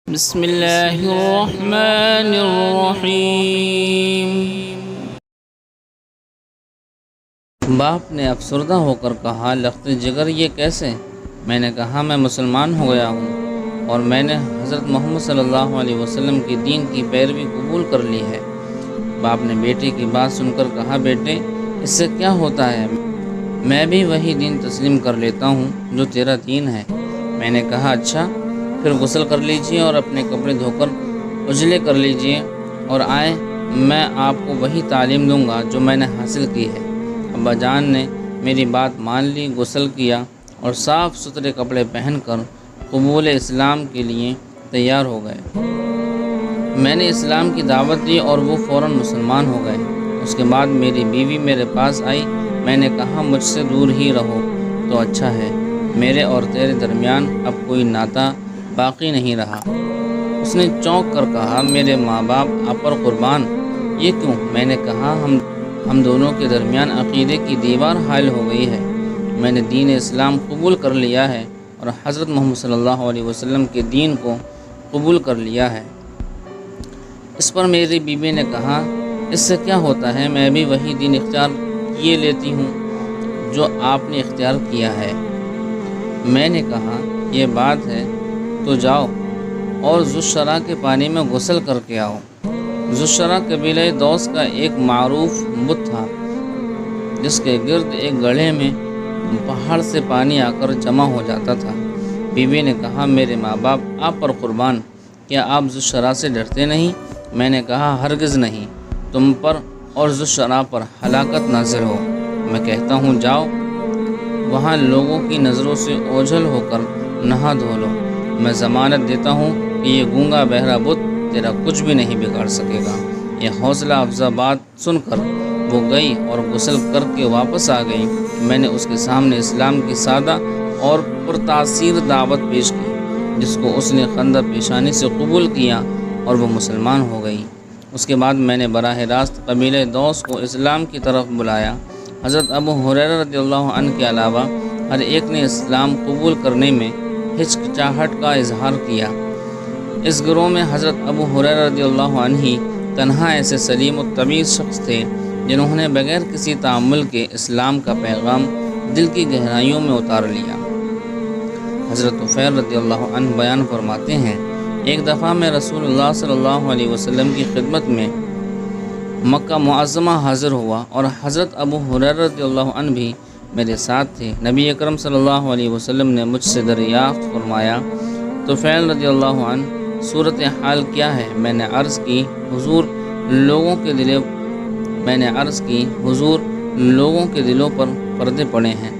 بسم اللہ الرحمن الرحیم۔ باپ نے افسردہ ہو کر کہا، لخت جگر یہ کیسے؟ میں نے کہا، میں مسلمان ہو گیا ہوں اور میں نے حضرت محمد صلی اللہ علیہ وسلم کی دین کی پیروی قبول کر لی ہے۔ باپ نے بیٹے کی بات سن کر کہا، بیٹے اس سے کیا ہوتا ہے؟ میں بھی وہی دین تسلیم کر لیتا ہوں جو تیرا دین ہے۔ میں نے کہا، اچھا پھر غسل کر لیجئے اور اپنے کپڑے دھو کر اجلے کر لیجئے اور آئیں، میں آپ کو وہی تعلیم دوں گا جو میں نے حاصل کی ہے۔ ابا جان نے میری بات مان لی، غسل کیا اور صاف ستھرے کپڑے پہن کر قبول اسلام کے لیے تیار ہو گئے۔ میں نے اسلام کی دعوت دی اور وہ فوراً مسلمان ہو گئے۔ اس کے بعد میری بیوی میرے پاس آئی۔ میں نے کہا، مجھ سے دور ہی رہو تو اچھا ہے، میرے اور تیرے درمیان اب کوئی ناطہ باقی نہیں رہا۔ اس نے چونک کر کہا، میرے ماں باپ آپ پر قربان، یہ کیوں؟ میں نے کہا، ہم دونوں کے درمیان عقیدے کی دیوار حائل ہو گئی ہے۔ میں نے دین اسلام قبول کر لیا ہے اور حضرت محمد صلی اللہ علیہ وسلم کے دین کو قبول کر لیا ہے۔ اس پر میری بیوی نے کہا، اس سے کیا ہوتا ہے؟ میں بھی وہی دین اختیار کیے لیتی ہوں جو آپ نے اختیار کیا ہے۔ میں نے کہا، یہ بات ہے تو جاؤ اور ذوالشرح کے پانی میں غسل کر کے آؤ۔ ذوالشرح قبیلہ دوس کا ایک معروف بت تھا جس کے گرد ایک گڑھے میں پہاڑ سے پانی آ کر جمع ہو جاتا تھا۔ بیوی نے کہا، میرے ماں باپ آپ پر قربان، کیا آپ ذوالشرح سے ڈرتے نہیں؟ میں نے کہا، ہرگز نہیں، تم پر اور ذوالشرح پر ہلاکت نازل ہو۔ میں کہتا ہوں، جاؤ وہاں لوگوں کی نظروں سے اوجھل ہو کر نہا دھو لو۔ میں ضمانت دیتا ہوں کہ یہ گونگا بہرا بت تیرا کچھ بھی نہیں بگاڑ سکے گا۔ یہ حوصلہ افزا بات سن کر وہ گئی اور غسل کر کے واپس آ گئی۔ میں نے اس کے سامنے اسلام کی سادہ اور پرتاثیر دعوت پیش کی جس کو اس نے خندہ پیشانی سے قبول کیا اور وہ مسلمان ہو گئی۔ اس کے بعد میں نے براہ راست قبیلہ دوس کو اسلام کی طرف بلایا۔ حضرت ابو ہریرہ رضی اللہ عنہ کے علاوہ ہر ایک نے اسلام قبول کرنے میں ہچکچاہٹ کا اظہار کیا۔ اس گروہ میں حضرت ابو ہریرہ رضی اللہ عنہ ہی تنہا ایسے سلیم و تمیز شخص تھے جنہوں نے بغیر کسی تعامل کے اسلام کا پیغام دل کی گہرائیوں میں اتار لیا۔ حضرت طفیل رضی اللہ عنہ بیان فرماتے ہیں، ایک دفعہ میں رسول اللہ صلی اللہ علیہ وسلم کی خدمت میں مکہ معظمہ حاضر ہوا اور حضرت ابو ہریرہ رضی اللہ عنہ بھی میرے ساتھ تھے۔ نبی اکرم صلی اللہ علیہ وسلم نے مجھ سے دریافت فرمایا، طفیل رضی اللہ عنہ، صورتحال کیا ہے؟ میں نے عرض کی، حضور لوگوں کے دلوں پر پردے پڑے ہیں،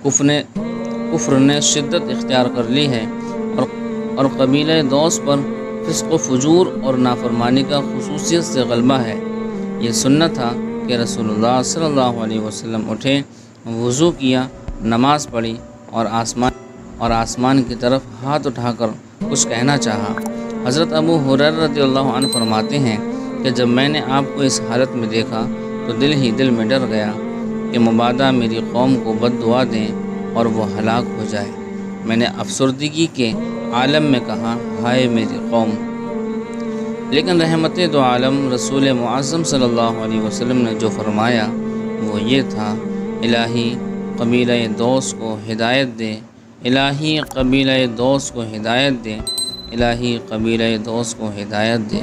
کفر نے شدت اختیار کر لی ہے اور قبیلہ دوس پر فسق و فجور اور نافرمانی کا خصوصیت سے غلبہ ہے۔ یہ سننا تھا کہ رسول اللہ صلی اللہ علیہ وسلم اٹھے، وضو کیا، نماز پڑھی اور آسمان کی طرف ہاتھ اٹھا کر کچھ کہنا چاہا۔ حضرت ابو ہریرہ رضی اللہ عنہ فرماتے ہیں کہ جب میں نے آپ کو اس حالت میں دیکھا تو دل میں ڈر گیا کہ مبادا میری قوم کو بد دعا دیں اور وہ ہلاک ہو جائے۔ میں نے افسردگی کے عالم میں کہا، ہائے میری قوم! لیکن رحمت دو عالم رسول معظم صلی اللہ علیہ وسلم نے جو فرمایا وہ یہ تھا، الہی قبیلہ دوس کو ہدایت دے، الہی قبیلہ دوس کو ہدایت دے، الہی قبیلہ دوس کو ہدایت دے۔